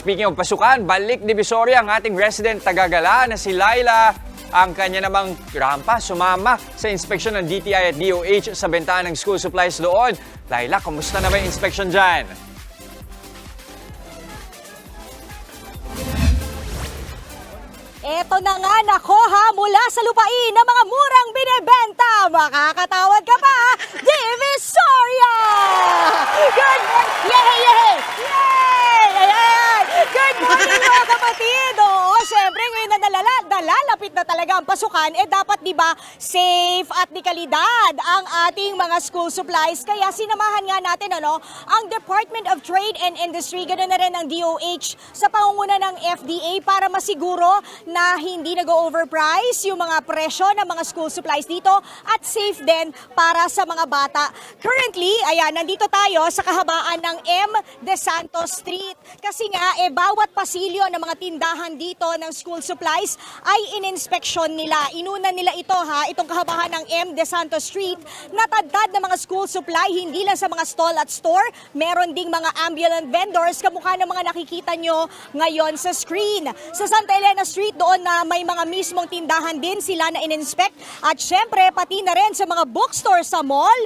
speaking of pasukan, balik Divisoria ang ating resident tagagala na si Laila. Ang kanya namang rampa sumama sa inspeksyon ng DTI at DOH sa bentahan ng school supplies doon. Laila, kumusta na ba yung inspection dyan? Eto na nga, nako ha, mula sa lupain ng mga murang binebenta. Makakatawad ka pa, Divisoria! Good morning! Yay! Ayan! Good morning mga kapatid! Oo, syempre ngayon na nalalapit na talaga ang pasukan, dapat di ba safe at di kalidad ang ating mga school supplies. Kaya sinamahan nga natin ang Department of Trade and Industry, ganoon na rin ang DOH sa pangunguna ng FDA para masiguro na hindi nag-overprice yung mga presyo ng mga school supplies dito at safe din para sa mga bata. Currently, ayan, nandito tayo sa kahabaan ng M. De Santos Street. Kasi nga, bawat pasilyo ng mga tindahan dito ng school supplies ay in-inspection nila. Inuna nila ito itong kahabaan ng M. De Santos Street. Natadtad na mga school supply, hindi lang sa mga stall at store. Meron ding mga ambulant vendors, kamukha ng mga nakikita nyo ngayon sa screen. Sa Santa Elena Street, doon na may mga mismong tindahan din sila na in-inspect. At syempre, pati na rin sa mga bookstore sa mall,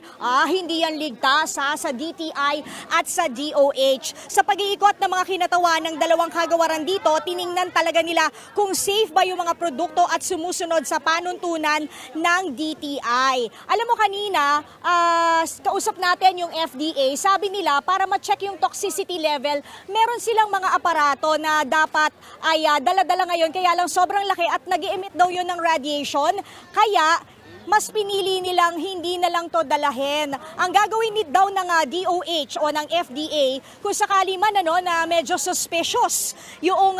hindi yan ligtas sa DTI at sa DOH. Sa pag-iikot ng mga kinatawan ng dalawang kagawaran dito, tiningnan talaga nila kung safe ba yung mga produkto at sumusunod sa panuntunan ng DTI. Alam mo kanina, kausap natin yung FDA, sabi nila para ma-check yung toxicity level, meron silang mga aparato na dapat ay dala-dala ngayon, kaya lang sobrang laki at nag-i-emit daw yun ng radiation, kaya mas pinili nilang hindi na lang to dalahin. Ang gagawin daw ng DOH o ng FDA, kung sakali man na medyo suspicious yung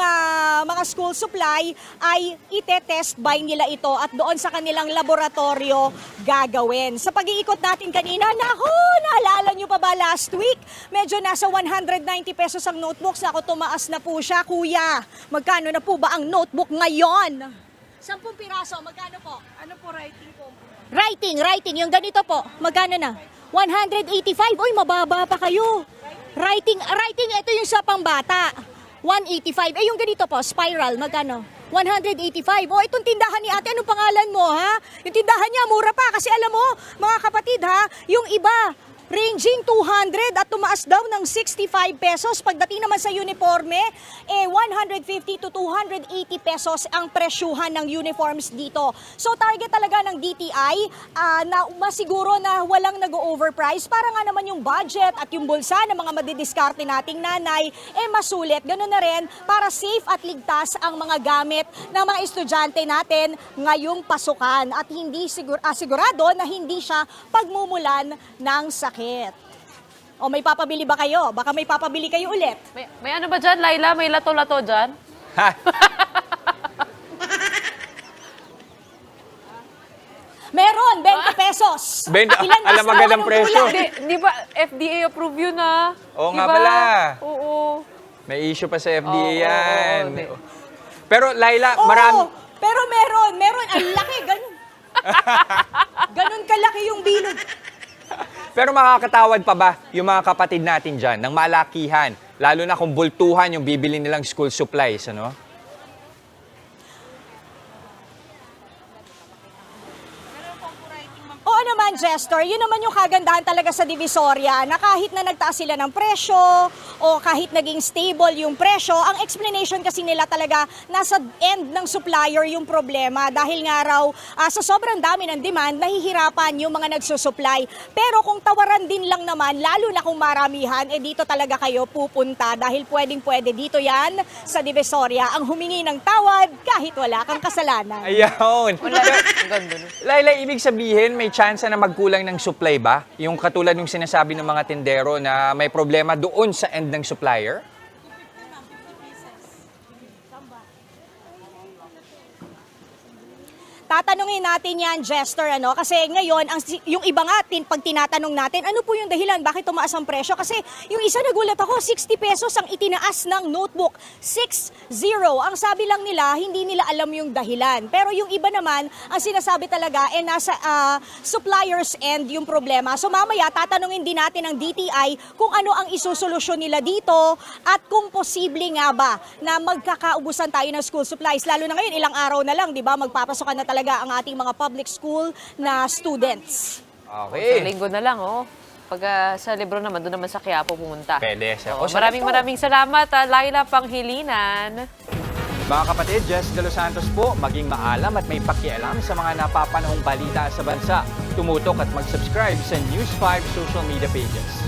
mga school supply, ay ite-test by nila ito at doon sa kanilang laboratorio gagawin. Sa pag-iikot natin kanina, naalala nyo pa ba last week? Medyo nasa 190 pesos ang notebooks. Tumaas na po siya. Kuya, magkano na po ba ang notebook ngayon? 10 piraso, magkano po? Ano po writing po? Writing. Yung ganito po, magkano na? 185. Uy, mababa pa kayo. Writing, ito yung sa pangbata. 185. Yung ganito po, spiral, magkano? 185. Itong tindahan ni ate, anong pangalan mo, ha? Yung tindahan niya, mura pa. Kasi alam mo, mga kapatid, yung iba, ranging 200 at tumaas daw ng 65 pesos. Pagdating naman sa uniforme, 150 to 280 pesos ang presyuhan ng uniforms dito. So target talaga ng DTI na masiguro na walang nag-overprice para nga naman yung budget at yung bulsa ng mga madidiskarte nating nanay masulit. Ganun na rin para safe at ligtas ang mga gamit ng mga estudyante natin ngayong pasukan at hindi sigurado na hindi siya pagmumulan ng sakit. O may papabili ba kayo? Baka may papabili kayo ulit. May ano ba dyan, Laila? May lato-lato dyan? Ha? Meron, 20 pesos. Ilan Alam mas magandang anong presyo. kulay? Di ba FDA approve yun Oo nga Diba? pala. Oo. May issue pa sa FDA Oo, yan. oo. Pero Laila, Oo, marami... pero meron. Ang laki, ganun. Ganun kalaki yung bilog. Pero makakatawad pa ba yung mga kapatid natin dyan ng malakihan? Lalo na kung bultuhan yung bibili nilang school supplies, ano? Oo naman, Jester. Yun naman yung kagandahan talaga sa Divisoria na kahit na nagtaas sila ng presyo o kahit naging stable yung presyo, ang explanation kasi nila talaga nasa end ng supplier yung problema dahil nga raw sa sobrang dami ng demand, nahihirapan yung mga nagsusupply. Pero kung tawaran din lang naman, lalo na kung maramihan, dito talaga kayo pupunta dahil pwedeng-pwede dito yan sa Divisoria ang humingi ng tawad kahit wala kang kasalanan. Ayaw. Wala. Ang ganda nun. Laila, ibig sabihin, may chance na magkulang ng supply ba? Yung katulad ng sinasabi ng mga tindero na may problema doon sa end ng supplier? tatanungin natin yan, Jester, ano? Kasi ngayon, yung iba nga, pag tinatanong natin, ano po yung dahilan? Bakit tumaas ang presyo? Kasi yung isa nagulat ako, 60 pesos ang itinaas ng notebook. 6-0. Ang sabi lang nila, hindi nila alam yung dahilan. Pero yung iba naman, ang sinasabi talaga, nasa suppliers end yung problema. So mamaya, tatanungin din natin ng DTI kung ano ang isusolusyon nila dito at kung posible nga ba na magkakaubusan tayo ng school supplies. Lalo na ngayon, ilang araw na lang, di ba? Magpapasokan na talaga ang ating mga public school na students. Sa Okay. linggo na lang, oh. Pag sa Lebron naman, doon naman sa Quiapo pumunta. Pwede siya. Oh, O, sa maraming salamat, Laila Panghilinan. Mga kapatid, Jess De Los Santos po, maging maalam at may pakialam sa mga napapanahong balita sa bansa. Tumutok at mag-subscribe sa News 5 social media pages.